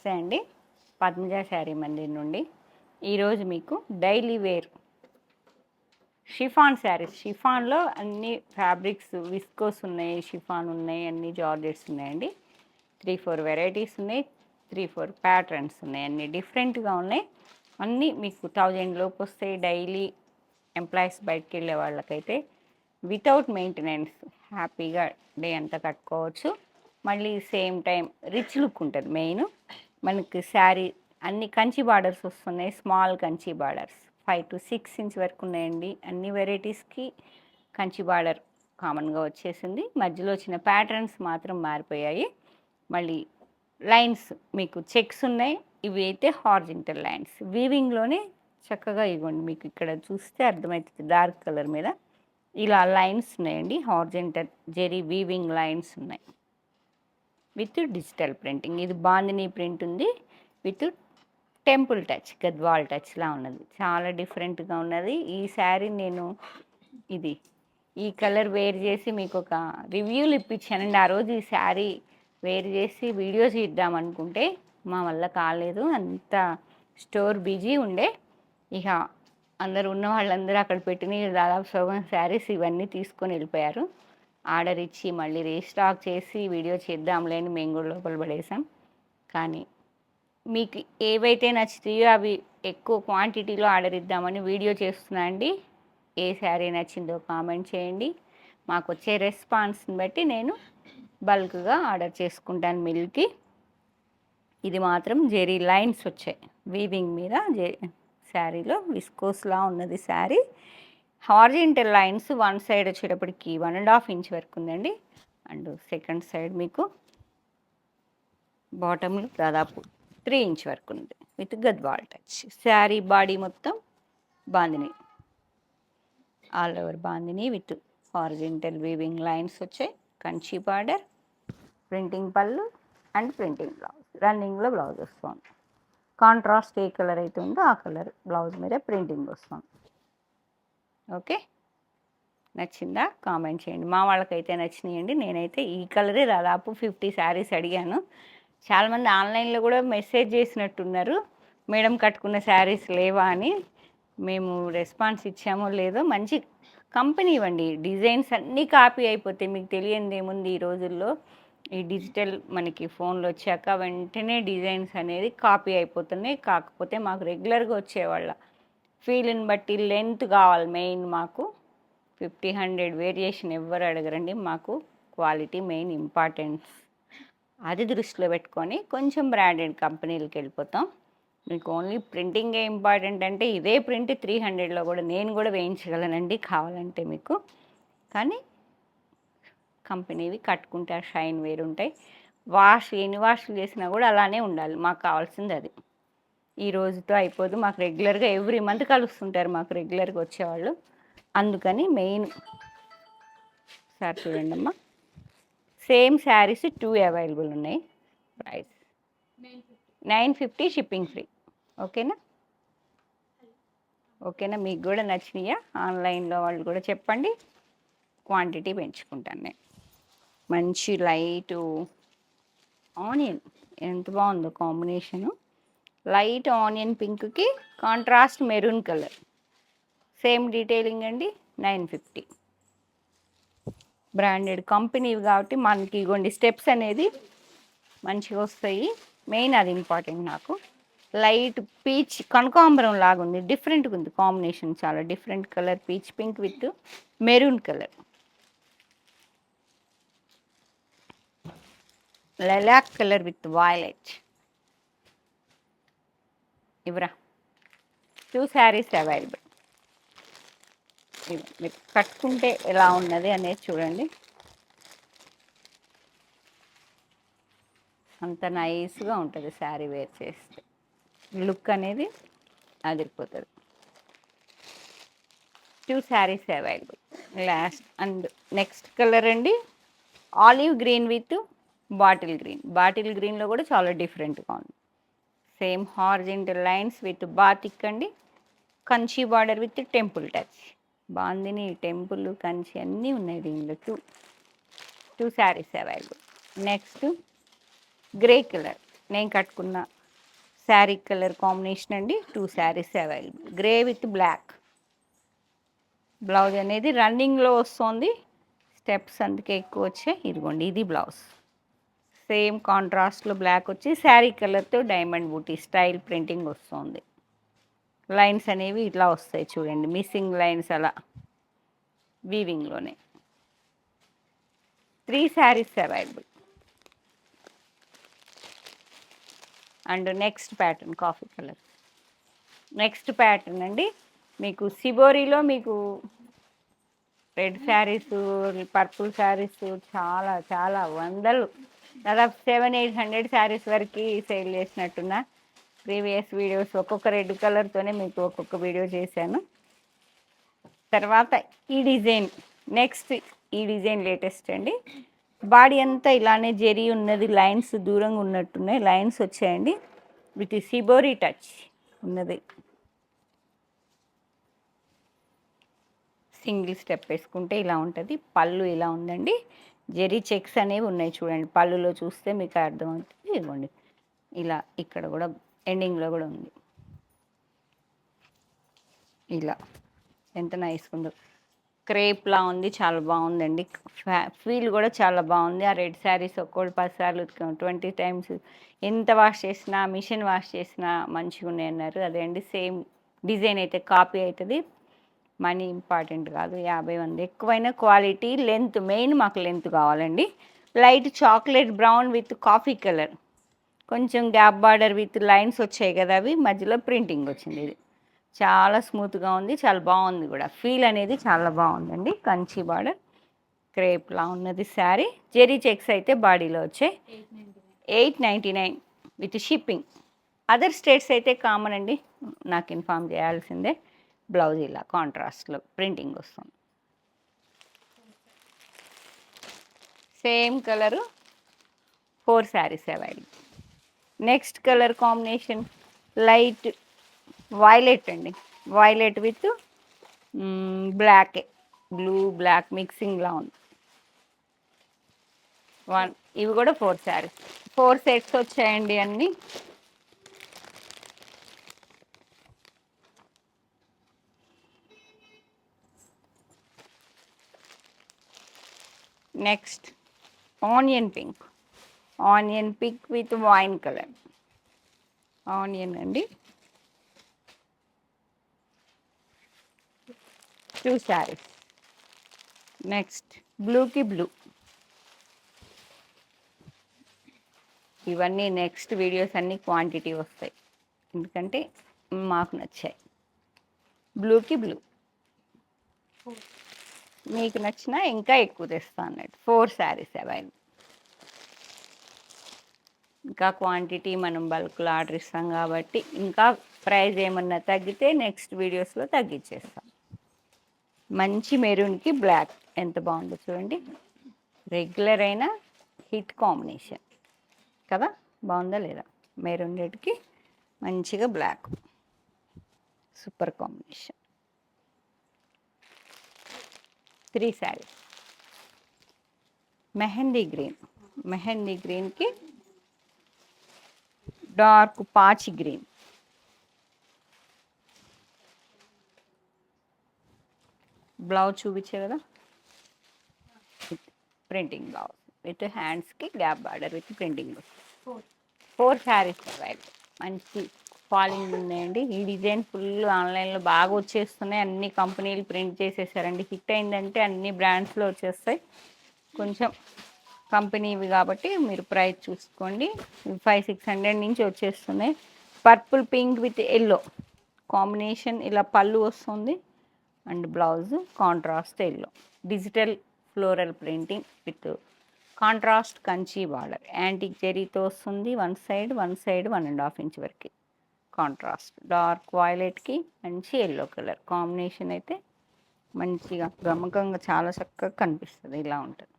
నమస్తే అండి. పద్మజ శారీ మందిర్ నుండి ఈరోజు మీకు డైలీ వేర్ షిఫాన్ శారీస్, షిఫాన్లో అన్ని ఫ్యాబ్రిక్స్ విస్కోస్ ఉన్నాయి, షిఫాన్ ఉన్నాయి, అన్ని జార్జెట్స్ ఉన్నాయండి. 3-4 వెరైటీస్ ఉన్నాయి, 3-4 ప్యాటర్న్స్ ఉన్నాయి, అన్ని డిఫరెంట్గా ఉన్నాయి. అన్నీ మీకు 1000 లోపు వస్తాయి. డైలీ ఎంప్లాయీస్ బయటకు వెళ్ళే వాళ్ళకైతే వితౌట్ మెయింటెనెన్స్ హ్యాపీగా డే అంతా కట్టుకోవచ్చు. మళ్ళీ సేమ్ టైం రిచ్ లుక్ ఉంటుంది. మెయిన్ మనకి శారీ అన్ని కంచి బార్డర్స్ వస్తున్నాయి, small Kanchi borders 5 to 6 inch వరకు ఉన్నాయండి. అన్ని వెరైటీస్కి కంచి బార్డర్ కామన్గా వచ్చేసింది. మధ్యలో వచ్చిన ప్యాటర్న్స్ మాత్రం మారిపోయాయి. మళ్ళీ లైన్స్ మీకు చెక్స్ ఉన్నాయి. ఇవి అయితే హార్జెంటల్ లైన్స్ వీవింగ్లోనే చక్కగా ఇవ్వండి. మీకు ఇక్కడ చూస్తే అర్థమవుతుంది డార్క్ కలర్ మీద ఇలా లైన్స్ ఉన్నాయండి. హార్జెంటల్ జెరీ వీవింగ్ లైన్స్ ఉన్నాయి విత్ డిజిటల్ ప్రింటింగ్. ఇది బాందినీ ప్రింట్ ఉంది విత్ టెంపుల్ టచ్, గద్వాల్ టచ్లా ఉన్నది. చాలా డిఫరెంట్గా ఉన్నది. ఈ శారీ నేను ఈ కలర్ వేర్ చేసి మీకు ఒక రివ్యూలు ఇప్పించానండి. ఆ రోజు ఈ శారీ వేర్ చేసి వీడియో చేద్దాం అనుకుంటే మా వల్ల కాలేదు, అంత స్టోర్ బిజీ ఉండే. ఇక అందరు ఉన్న వాళ్ళందరూ అక్కడ పెట్టిన దాదాపు సగం శారీస్ ఇవన్నీ తీసుకొని వెళ్ళిపోయారు. ఆర్డర్ ఇచ్చి మళ్ళీ రీస్టాక్ చేసి వీడియో చేద్దాంలే అని మేము కూడా లోపల పడేసాం. కానీ మీకు ఏవైతే నచ్చుతాయో అవి ఎక్కువ క్వాంటిటీలో ఆర్డర్ ఇద్దామని వీడియో చేస్తున్నా అండి. ఏ శారీ నచ్చిందో కామెంట్ చేయండి. మాకు వచ్చే రెస్పాన్స్ని బట్టి నేను బల్క్గా ఆర్డర్ చేసుకుంటాను మిల్కి. ఇది మాత్రం జెరీ లైన్స్ వచ్చాయి వీవింగ్ మీద. శారీలో విస్కోస్లా ఉన్నది sari. Horizontal lines one side వచ్చేటప్పటికి 1.5 ఇంచ్ వరకు ఉందండి. అండ్ సెకండ్ సైడ్ మీకు బాటంలో దాదాపు 3 ఇంచ్ వరకు ఉంది with Gadwal touch. Saree body మొత్తం bandhani, all over bandhani with horizontal weaving lines వచ్చాయి. కంచి బార్డర్, ప్రింటింగ్ పళ్ళు అండ్ ప్రింటింగ్ బ్లౌజ్. రన్నింగ్లో బ్లౌజ్ వస్తుంది. కాంట్రాస్ట్ ఏ కలర్ అయితే ఉందో ఆ కలర్ బ్లౌజ్ మీద ప్రింటింగ్ వస్తుంది. ఓకే, నచ్చిందా కామెంట్ చేయండి. మా వాళ్ళకైతే నచ్చినాయండి. నేనైతే ఈ కలరే దాదాపు 50 శారీస్ అడిగాను. చాలామంది ఆన్లైన్లో కూడా మెసేజ్ చేసినట్టున్నారు, మేడం కట్టుకున్న శారీస్ లేవా అని. మేము రెస్పాన్స్ ఇచ్చామో లేదో. మంచి కంపెనీ ఇవ్వండి. డిజైన్స్ అన్నీ కాపీ అయిపోతాయి. మీకు తెలియంది ఏముంది, ఈ రోజుల్లో ఈ డిజిటల్ మనకి ఫోన్లు వచ్చాక వెంటనే డిజైన్స్ అనేది కాపీ అయిపోతున్నాయి. కాకపోతే మాకు రెగ్యులర్గా వచ్చేవాళ్ళ ఫీల్ని బట్టి లెంత్ కావాలి మెయిన్. మాకు 50-100 వేరియేషన్ ఎవ్వరు అడగరండి. మాకు క్వాలిటీ మెయిన్ ఇంపార్టెన్స్. అది దృష్టిలో పెట్టుకొని కొంచెం బ్రాండెడ్ కంపెనీలకు వెళ్ళిపోతాం. మీకు ఓన్లీ ప్రింటింగే ఇంపార్టెంట్ అంటే ఇదే ప్రింట్ 300లో కూడా నేను కూడా వేయించగలనండి కావాలంటే మీకు. కానీ కంపెనీవి కట్టుకుంటే ఆ షైన్ వేరుంటాయి. ఎన్ని వాష్లు చేసినా కూడా అలానే ఉండాలి. మాకు కావాల్సింది అది. ఈ రోజుతో అయిపోదు. మాకు రెగ్యులర్గా ఎవ్రీ మంత్ కలుస్తుంటారు మాకు రెగ్యులర్గా వచ్చేవాళ్ళు. అందుకని మెయిన్ సార్ చూడండి అమ్మా, సేమ్ శారీస్ 2 అవైలబుల్ ఉన్నాయి. Price 950, shipping free. ఓకేనా? మీకు కూడా నచ్చినాయా? ఆన్లైన్లో వాళ్ళు కూడా చెప్పండి, క్వాంటిటీ పెంచుకుంటాను నేను. మంచి లైట్ ఆనియన్, ఎంత బాగుందో కాంబినేషను. లైట్ ఆనియన్ పింక్కి contrast maroon colour. Same detailing అండి. 950. బ్రాండెడ్ కంపెనీవి కాబట్టి మనకి ఇగోండి స్టెప్స్ అనేది మంచిగా వస్తాయి. మెయిన్ అది ఇంపార్టెంట్ నాకు. లైట్ పీచ్ కనకాంబరం లాగా ఉంది, డిఫరెంట్గా ఉంది కాంబినేషన్. చాలా different colour, peach pink with maroon colour. Lilac colour with violet. ఇవరా 2 శారీస్ అవైలబుల్. మీరు కట్టుకుంటే ఎలా ఉన్నది అనేది చూడండి. అంత నైస్గా ఉంటుంది శారీ వేర్ చేస్తే. లుక్ అనేది అదిరిపోతుంది. 2 sarees available. Last and next colour అండి, olive green with bottle green. Bottle గ్రీన్లో కూడా చాలా డిఫరెంట్గా ఉంది. Same horizontal lines with batik అండి. Kanchi border with temple touch. Bandhani, temple, Kanchi అన్నీ ఉన్నాయి దీనిలో. 2 sarees available. Next grey colour. నేను కట్టుకున్న శారీ కలర్ కాంబినేషన్ అండి. 2 sarees available, grey with black. Blouse అనేది రన్నింగ్లో వస్తుంది, స్టెప్స్ అందుకే ఎక్కువ వచ్చాయి. ఇదిగోండి, ఇది బ్లౌజ్. సేమ్ కాంట్రాస్ట్లో బ్లాక్ వచ్చి శారీ కలర్తో డైమండ్ బూటీ స్టైల్ ప్రింటింగ్ వస్తుంది. లైన్స్ అనేవి ఇట్లా వస్తాయి చూడండి, మిస్సింగ్ లైన్స్ అలా వీవింగ్లోనే. 3 saris available. And next pattern coffee colour. Next pattern అండి, మీకు సిబోరీలో మీకు రెడ్ శారీస్, పర్పుల్ శారీస్ చాలా చాలా వందలు, దాదాపు 700-800 శారీస్ వరకు సేల్ చేసినట్టున్నా. ప్రీవియస్ వీడియోస్ ఒక్కొక్క రెడ్ కలర్తోనే మీకు ఒక్కొక్క వీడియో చేశాను. తర్వాత ఈ డిజైన్, నెక్స్ట్ ఈ డిజైన్ లేటెస్ట్ అండి. బాడీ అంతా ఇలానే జెరీ ఉన్నది, లైన్స్ దూరంగా ఉన్నట్టున్నాయి, లైన్స్ వచ్చాయండి. విత్ సిబోరీ టచ్ ఉన్నది. సింగిల్ స్టెప్ వేసుకుంటే ఇలా ఉంటుంది. పళ్ళు ఇలా ఉందండి, జెరీ చెక్స్ అనేవి ఉన్నాయి చూడండి, పళ్ళులో చూస్తే మీకు అర్థమవుతుంది. ఇదిగోండి, ఇలా ఇక్కడ కూడా ఎండింగ్లో కూడా ఉంది. ఇలా ఎంత నైస్గా ఉందో, క్రేప్లా ఉంది, చాలా బాగుందండి. ఫీల్ కూడా చాలా బాగుంది. ఆ రెడ్ శారీస్ ఒక్కోటి 10 సార్లు 20 టైమ్స్ ఎంత వాష్ చేసినా, మిషన్ వాష్ చేసినా మంచిగా ఉన్నాయి అన్నారు. అదే అండి, సేమ్ డిజైన్ అయితే కాపీ అవుతుంది. మనీ ఇంపార్టెంట్ కాదు, 50-100 ఎక్కువైనా క్వాలిటీ, లెంత్ మెయిన్. మాకు లెంత్ కావాలండి. Light chocolate brown with coffee colour, కొంచెం గ్యాప్ బార్డర్ విత్ లైన్స్ వచ్చాయి కదా, అవి మధ్యలో ప్రింటింగ్ వచ్చింది. ఇది చాలా స్మూత్గా ఉంది, చాలా బాగుంది కూడా. ఫీల్ అనేది చాలా బాగుందండి. కంచి బార్డర్, క్రేప్లా ఉన్నది శారీ. జెరీ చెక్స్ అయితే బాడీలో వచ్చాయి. 899 విత్ షిప్పింగ్. అదర్ స్టేట్స్ అయితే కామన్ అండి, నాకు ఇన్ఫామ్ చేయాల్సిందే. బ్లౌజ్ ఇలా కాంట్రాస్ట్లో ప్రింటింగ్ వస్తుంది. Same colour 4 saris available. Next colour combination light violet అండి, violet with black, blue black మిక్సింగ్లా ఉంది. ఇవి కూడా 4 శారీస్, 4 సెట్స్ వచ్చాయండి అన్నీ. Next onion pink, onion pink with wine colour. Onion అండి, 2 శారీస్. నెక్స్ట్ బ్లూకి బ్లూ. ఇవన్నీ నెక్స్ట్ వీడియోస్ అన్నీ క్వాంటిటీ వస్తాయి, ఎందుకంటే మాకు నచ్చాయి. బ్లూకి బ్లూ, మీకు నచ్చినా ఇంకా ఎక్కువ తెస్తా అన్నట్టు. 4 శారీస్ అవైలబుల్. ఇంకా క్వాంటిటీ మనం బల్క్లో ఆర్డర్ ఇస్తాం కాబట్టి, ఇంకా ప్రైస్ ఏమన్నా తగ్గితే నెక్స్ట్ వీడియోస్లో తగ్గించేస్తాం. మంచి మెరూన్కి బ్లాక్ ఎంత బాగుందో చూడండి. రెగ్యులర్ అయిన హిట్ కాంబినేషన్ కదా, బాగుందా లేదా? మెరూన్ రెడ్కి మంచిగా black, super combination. 3 saris. Mehndi green, mehndi గ్రీన్కి డార్క్ పాచి గ్రీన్. బ్లౌజ్ చూపించే కదా, ప్రింటింగ్ బ్లౌజ్ విత్ హ్యాండ్స్కి gap border with printing. 4 saris available. మంచి ఫాలింగ్ ఉన్నాయండి. ఈ డిజైన్ ఫుల్ ఆన్లైన్లో బాగా వచ్చేస్తున్నాయి, అన్ని కంపెనీలు ప్రింట్ చేసేసారండి. హిట్ అయిందంటే అన్ని బ్రాండ్స్లో వచ్చేస్తాయి. కొంచెం కంపెనీవి కాబట్టి మీరు ప్రైస్ చూసుకోండి. 500-600 నుంచి వచ్చేస్తున్నాయి. Purple pink with yellow combination, ఇలా పళ్ళు వస్తుంది and blouse contrast yellow. Digital floral printing with contrast Kanchi border, antique జెరీతో వస్తుంది. వన్ సైడ్ 1.5 ఇంచ్ వరకు కాంట్రాస్ట్. డార్క్ వైలెట్కి మంచి ఎల్లో కలర్ కాంబినేషన్ అయితే మంచిగా గమకంగా చాలా చక్కగా కనిపిస్తుంది. ఇలా ఉంటుంది.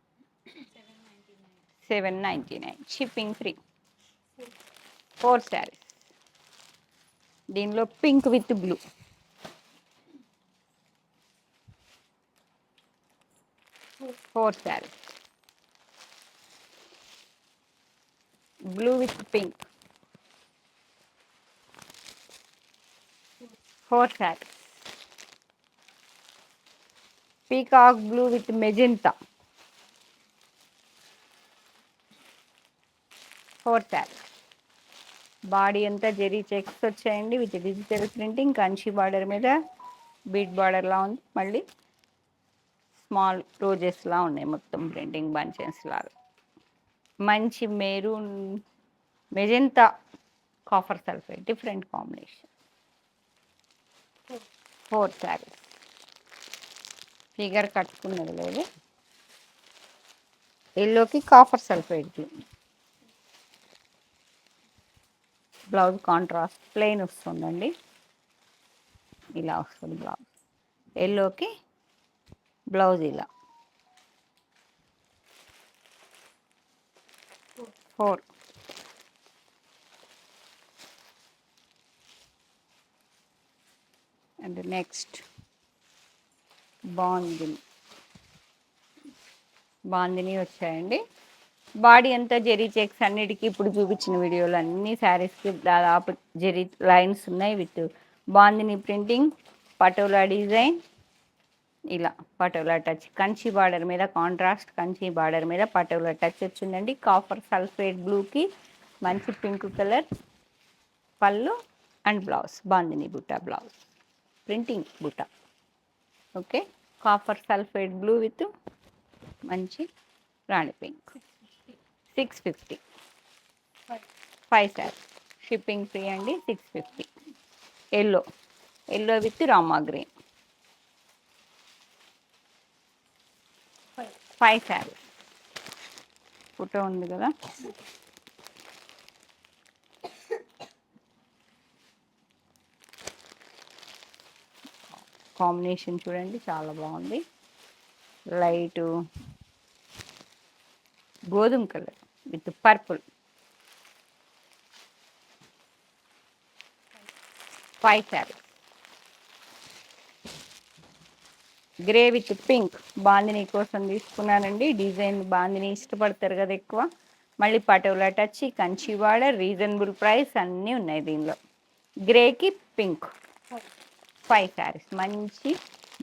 799 షిప్పింగ్ ఫ్రీ. 4 శారీస్. దీనిలో pink with blue, four saris. Blue with pink, 4 saris. Peacock blue with magenta 4 saris. Body అంతా జెరీ చెక్స్ వచ్చాయండి with digital printing. Kanchi border మీద బీట్ బార్డర్లా ఉంది. మళ్ళీ స్మాల్ రోజెస్లా ఉన్నాయి. మొత్తం ప్రింటింగ్ బంచెస్ లాగా. మంచి maroon magenta copper sulphate different combination. 4 sarees. Figure కట్టుకున్నది లేదు. ఎల్లోకి copper sulphate. Blouse contrast plain వస్తుందండి. ఇలా వస్తుంది బ్లౌజ్. ఎల్లోకి బ్లౌజ్ ఇలా 4. అండ్ నెక్స్ట్ బాందిని వచ్చాయండి. బాడీ అంతా జెరీ చెక్స్ అన్నిటికీ ఇప్పుడు చూపించిన వీడియోలో అన్ని శారీస్కి దాదాపు జెరీ లైన్స్ ఉన్నాయి with bandhani printing, patola design. ఇలా పటోలా టచ్ కంచి బార్డర్ మీద కాంట్రాస్ట్ కంచి బార్డర్ మీద పటోలా టచ్ వచ్చిందండి. కాఫర్ సల్ఫేట్ బ్లూకి మంచి పింక్ కలర్ పళ్ళు అండ్ బ్లౌజ్ బాందిని బుట్ట బ్లౌజ్ ప్రింటింగ్ బుట్ట. Okay, copper sulphate blue with మంచి rani pink. 650. 5 saris. Shipping free అండి. 650. Yellow with rama green 5 saris. Photo ఉంది కదా. కాంబినేషన్ చూడండి చాలా బాగుంది. లైట్ గోధుమ colour with purple. 5 saris. Grey with pink bandhani కోసం తీసుకున్నానండి. డిజైన్ బాందిని ఇష్టపడతారు కదా ఎక్కువ. మళ్ళీ patola touch, Kanchi border, reasonable price అన్నీ ఉన్నాయి దీనిలో. గ్రేకి పింక్ 5 శారీస్. మంచి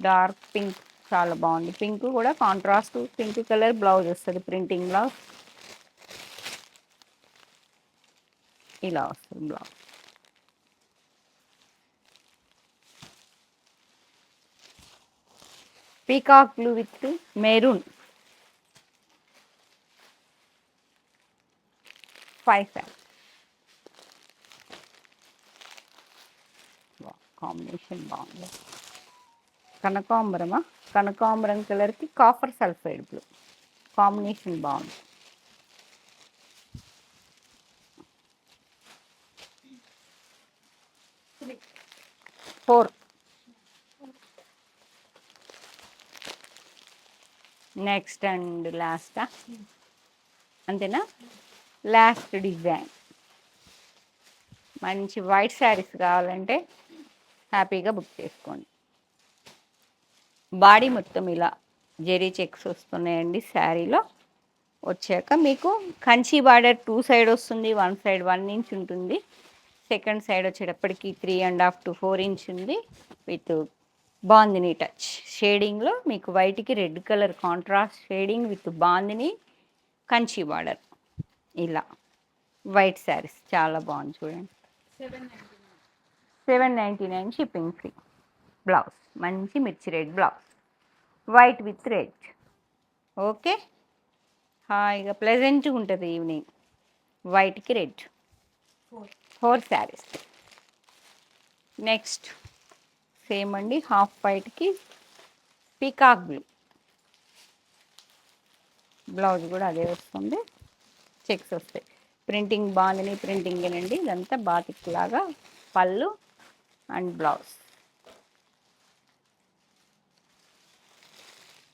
డార్క్ పింక్ చాలా బాగుంది. పింక్ కూడా కాంట్రాస్ట్ పింక్ కలర్ బ్లౌజ్ వస్తుంది. ప్రింటింగ్ బ్లౌజ్ ఇలా వస్తుంది blouse. Peacock blue with maroon 5 saris. Combination బాగుంది. కనకాంబరం కలర్కి కాఫర్ సల్ఫైడ్ బ్లూ కాంబినేషన్ బాగుంది. ఫోర్. నెక్స్ట్ అండ్ లాస్టా అంతేనా? లాస్ట్ డిజైన్ మంచి వైట్ శారీస్ కావాలంటే హ్యాపీగా బుక్ చేసుకోండి. బాడీ మొత్తం ఇలా జెరీ చెక్స్ వస్తున్నాయండి. శారీలో వచ్చాక మీకు కంచి బార్డర్ 2 సైడ్ వస్తుంది. 1 సైడ్ 1 ఇంచ్ ఉంటుంది. సెకండ్ సైడ్ వచ్చేటప్పటికి 3.5 to 4 ఇంచ్ ఉంది విత్ బాందిని టచ్ షేడింగ్లో. మీకు వైట్కి red colour contrast shading with bandhani Kanchi border. ఇలా వైట్ శారీస్ చాలా బాగుంది చూడండి. 799 షిప్పింగ్ ఫ్రీ. బ్లౌజ్ మంచి మిర్చి red blouse white with red. Okay, హాయిగా ప్లెజెంట్గా ఉంటుంది ఈవినింగ్. వైట్కి రెడ్ 4 శారీస్. నెక్స్ట్ సేమ్ అండి. హాఫ్ వైట్కి పీకాక్ బ్లూ బ్లౌజ్ కూడా అదే వస్తుంది. చెక్స్ వస్తాయి. ప్రింటింగ్ బాగుంది. ప్రింటింగ్ ఏనండి ఇదంతా బాతిక్ లాగా. పళ్ళు అండ్ బ్లౌజ్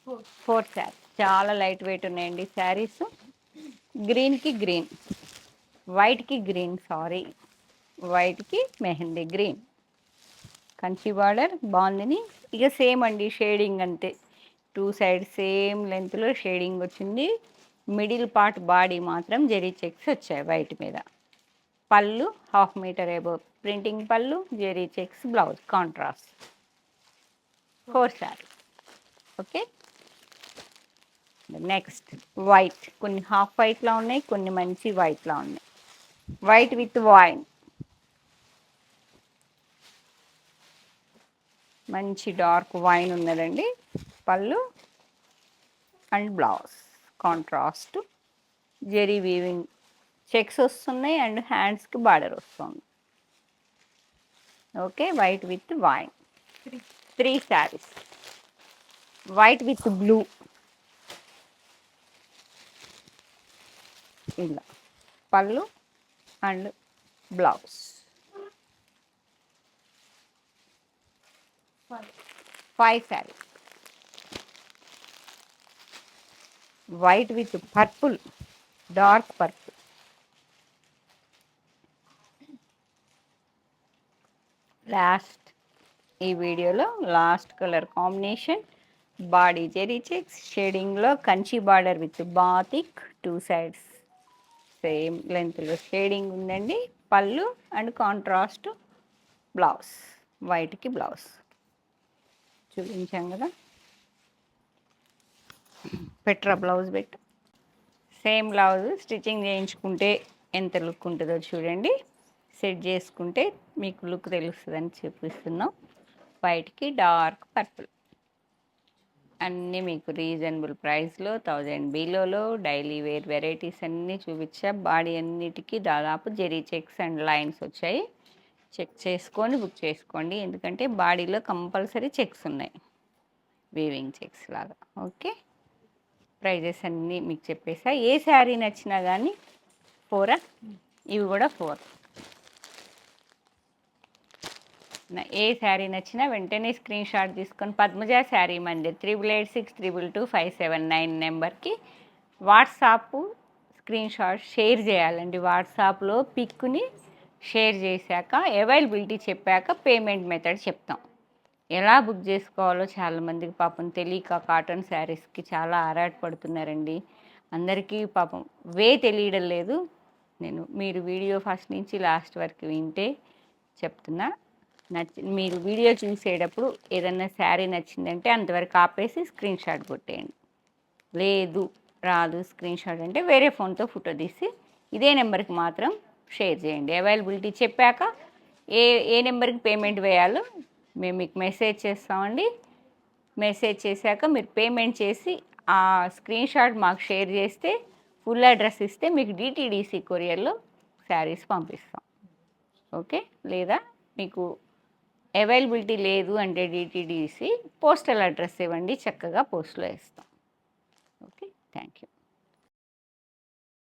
4 శారీస్. చాలా లైట్ వెయిట్ ఉన్నాయండి శారీస్. గ్రీన్కి గ్రీన్, వైట్కి గ్రీన్, వైట్కి మెహందీ గ్రీన్. కంచి బార్డర్ బాగుందని ఇక సేమ్ అండి. షేడింగ్ అంతే. 2 సైడ్ సేమ్ లెంత్లో షేడింగ్ వచ్చింది. మిడిల్ పార్ట్ బాడీ మాత్రం జెరీ చెక్స్ వచ్చాయి వైట్ మీద. పళ్ళు 1/2 మీటర్ ఎబో ప్రింటింగ్ పళ్ళు, జెరీ checks, blouse contrast. 4 saree. Okay. Next white. కొన్ని హాఫ్ వైట్లా ఉన్నాయి, కొన్ని మంచి వైట్లా ఉన్నాయి. వైట్ విత్ వైన్, మంచి డార్క్ వైన్ ఉన్నదండి. పళ్ళు అండ్ బ్లౌజ్ కాంట్రాస్ట్, జెరీ వీవింగ్ చెక్స్ వస్తున్నాయి అండ్ హ్యాండ్స్కి బార్డర్ వస్తుంది. Okay. White with wine 3 sarees. White with blue, ఇలా పళ్ళు and blouse. 5 sarees. White with purple, dark purple. Last ఈ వీడియోలో లాస్ట్ కలర్ కాంబినేషన్, బాడీ జెరీ checks షేడింగ్లో Kanchi border with batik 2 sides same లెంత్లో shading ఉందండి. పళ్ళు అండ్ కాంట్రాస్ట్ బ్లౌజ్, వైట్కి బ్లౌజ్ చూపించాం కదా. పెట్రా బ్లౌజ్ పెట్టు. సేమ్ బ్లౌజ్ స్టిచ్చింగ్ చేయించుకుంటే ఎంత లుక్ ఉంటుందో చూడండి. సెట్ చేసుకుంటే మీకు లుక్ తెలుస్తుందని చూపిస్తున్నాం. వైట్కి డార్క్ పర్పుల్. అన్నీ మీకు రీజనబుల్ ప్రైస్లో 1000 బిలోలో డైలీ వేర్ వెరైటీస్ అన్నీ చూపించా. బాడీ అన్నిటికీ దాదాపు జెరీ చెక్స్ అండ్ లైన్స్ వచ్చాయి. చెక్ చేసుకొని బుక్ చేసుకోండి, ఎందుకంటే బాడీలో కంపల్సరీ చెక్స్ ఉన్నాయి, వీవింగ్ చెక్స్ లాగా. ఓకే. ప్రైజెస్ అన్నీ మీకు చెప్పేసా. ఏ శారీ నచ్చినా కానీ 4. ఇవి కూడా 4. ఏ శారీ నచ్చినా వెంటనే స్క్రీన్ షాట్ తీసుకొని పద్మజ శారీ మందిర్ 8886222579 నెంబర్కి వాట్సాప్ స్క్రీన్ షాట్ షేర్ చేయాలండి. వాట్సాప్లో పిక్ని షేర్ చేశాక అవైలబిలిటీ చెప్పాక పేమెంట్ మెథడ్ చెప్తాం. ఎలా బుక్ చేసుకోవాలో చాలామందికి పాపం తెలియక కాటన్ శారీస్కి చాలా ఆరాటపడుతున్నారండి. అందరికీ పాపం తెలియడం లేదు. మీరు వీడియో ఫస్ట్ నుంచి లాస్ట్ వరకు వింటే చెప్తున్నా. మీరు వీడియో చూసేటప్పుడు ఏదన్నా శారీ నచ్చిందంటే అంతవరకు ఆపేసి స్క్రీన్ షాట్ కొట్టేయండి. లేదు రాదు స్క్రీన్ షాట్ అంటే వేరే ఫోన్తో ఫోటో తీసి ఇదే నెంబర్కి మాత్రం షేర్ చేయండి. అవైలబిలిటీ చెప్పాక ఏ నెంబర్కి పేమెంట్ వేయాలో మేము మీకు మెసేజ్ చేస్తామండి. మెసేజ్ చేశాక మీరు పేమెంట్ చేసి ఆ స్క్రీన్ షాట్ మాకు షేర్ చేస్తే ఫుల్ అడ్రస్ ఇస్తే మీకు డిటీడీసీ కొరియర్లో శారీస్ పంపిస్తాం. ఓకే. లేదా మీకు అవైలబిలిటీ లేదు అంటే డిటీడీసీ పోస్టల్ అడ్రస్ ఇవ్వండి, చక్కగా పోస్ట్లో ఇస్తాం. ఓకే. Thank you.